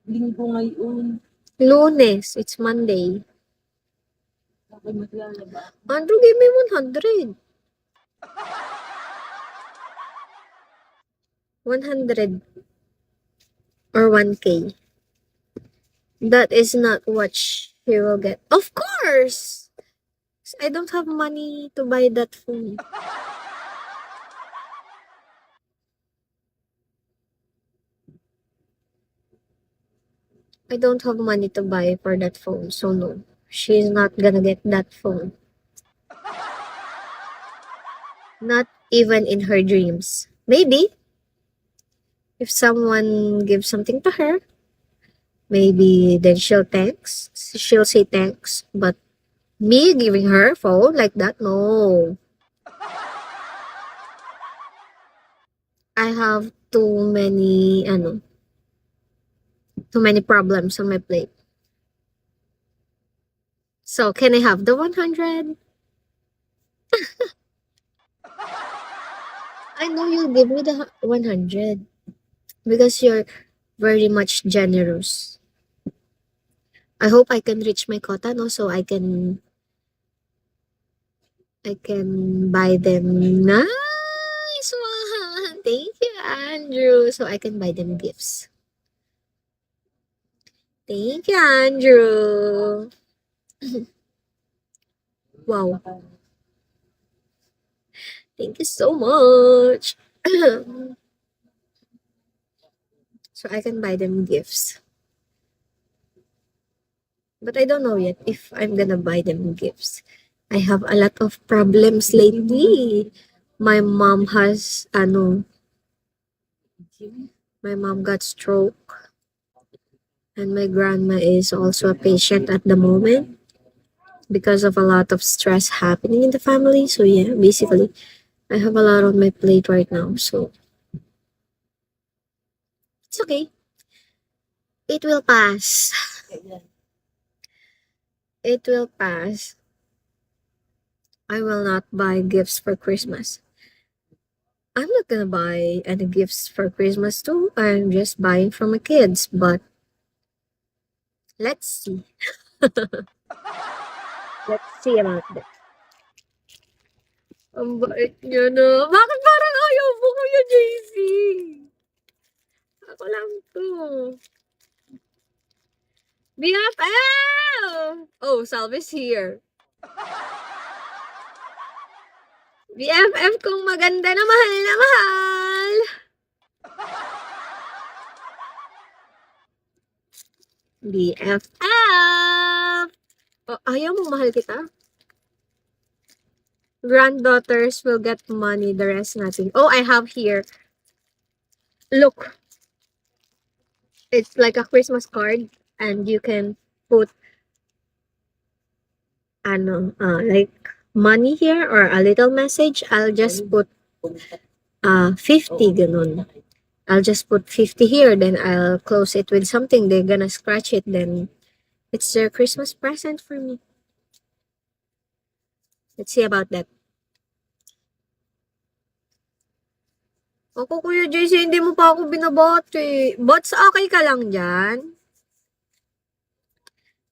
Linggo ngayon. Lunes. It's Monday. Ako maglalaba. Andrew, give me 100. 100 or 1K. That is not what she will get. Of course! I don't have money to buy that phone. I don't have money to buy for that phone, so no. She's not gonna get that phone. Not even in her dreams. Maybe, if someone gives something to her, maybe then she'll say thanks. But me giving her a phone like that, no. I have too many problems on my plate. So, can I have the 100? I know you'll give me the 100 because you're very much generous. I hope I can reach my quota, no, so I can buy them nice one. Thank you, Andrew. So I can buy them gifts. Thank you, Andrew. Wow. Thank you so much. So I can buy them gifts. But I don't know yet if I'm gonna buy them gifts. I have a lot of problems lately. My mom my mom got stroke. And my grandma is also a patient at the moment because of a lot of stress happening in the family. So yeah, basically, I have a lot on my plate right now. So it's okay. It will pass. It will pass. I will not buy gifts for Christmas. I'm not gonna buy any gifts for Christmas too. I'm just buying for my kids. But let's see. Let's see about that. Ang bait niya na. Bakit parang ayaw mo, Kuya JC? Ako lang to. BFF! Oh, Salve's here. BFF kong maganda na mahal na mahal. BFF! Oh, ayaw mo mahal kita? Granddaughters will get money, the rest nothing. Oh, I have here. Look. It's like a Christmas card and you can put like money here or a little message. I'll just put 50 ganun. I'll just put 50 here, then I'll close it with something. They're gonna scratch it, then it's their Christmas present for me. Let's see about that. Ako, Kuya JC, hindi mo pa ako binabati. Bots, okay ka lang dyan?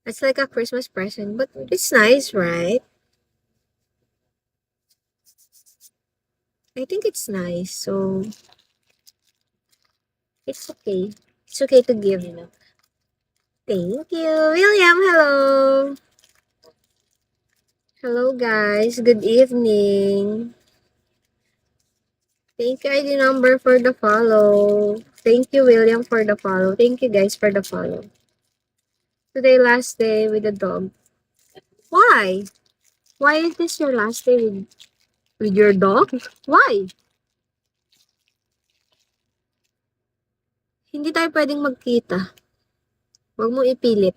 It's like a Christmas present, but it's nice, right? I think it's nice, so it's okay. It's okay to give. Thank you. William, hello. Hello, guys. Good evening. Thank you, ID number, for the follow. Thank you, William, for the follow. Thank you, guys, for the follow. Today, last day with the dog. Why? Why is this your last day with your dog? Why? Hindi tayo pwedeng magkita. Huwag mo ipilit.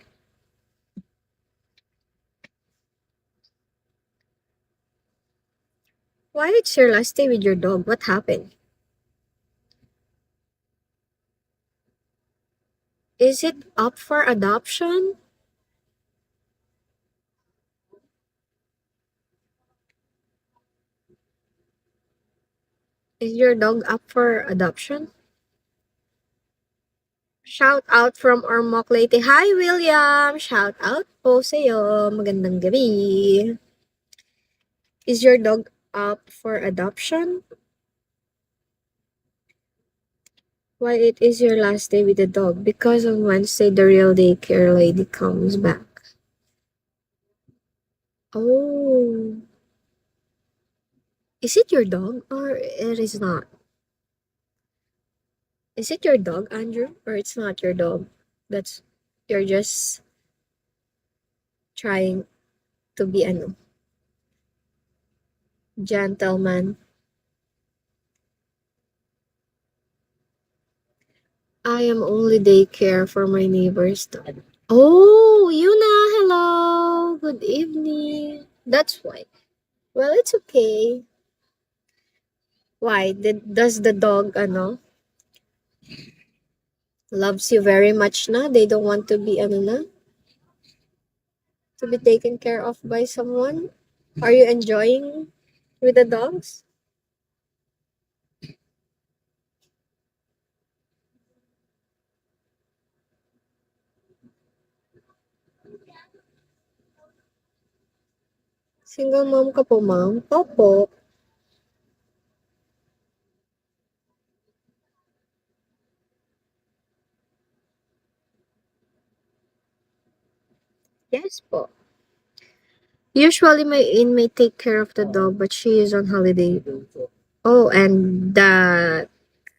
Why it's your last day with your dog? What happened? Is it up for adoption? Is your dog up for adoption? Shout out from Ormoc Leyte. Hi, William! Shout out po sa'yo. Magandang gabi. Is your dog up for adoption? Why it is your last day with the dog? Because on Wednesday, the real daycare lady comes back. Oh. Is it your dog or it is not? Is it your dog, Andrew? Or it's not your dog? That's you're just trying to be ano, gentleman. I am only daycare for my neighbor's dog. Oh, Yuna, hello. Good evening. That's why. Well, it's okay. Why? Does the dog loves you very much na? They don't want to be to be taken care of by someone? Are you enjoying with the dogs? Single mom ka po, ma'am? Opo. Yes po. Usually my inmate take care of the dog, but she is on holiday. Oh, and the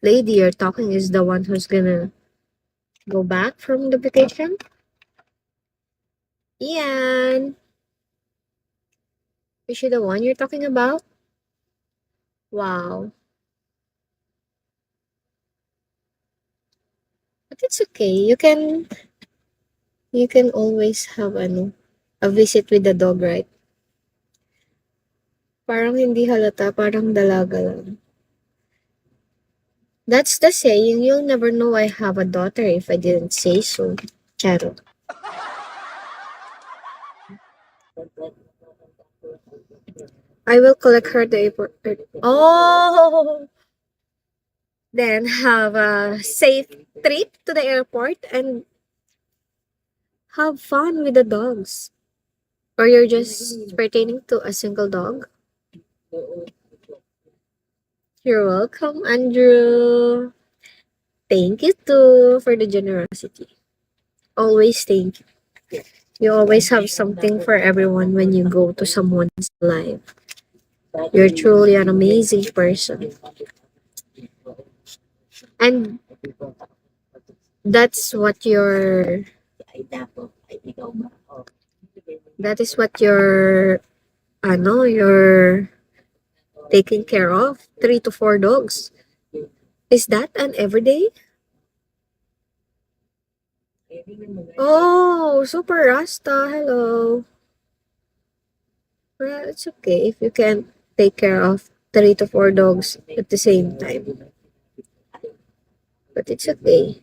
lady you're talking is the one who's gonna go back from the vacation? Ian, is she the one you're talking about? Wow. But it's okay. You can always have a visit with the dog, right? Parang hindi halata, parang dalaga lang. That's the saying, you'll never know I have a daughter if I didn't say so. Charo. I will collect her the airport. Oh! Then have a safe trip to the airport and have fun with the dogs. Or you're just pertaining to a single dog? You're welcome, Andrew. Thank you too for the generosity. Always thank you. You always have something for everyone when you go to someone's life. You're truly an amazing person. And that's what that is what you're taking care of. 3 to 4 dogs. Is that an everyday? Oh, super Rasta. Hello. Well, it's okay if you can take care of 3 to 4 dogs at the same time. But it's okay.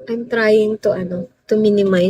I'm trying to minimize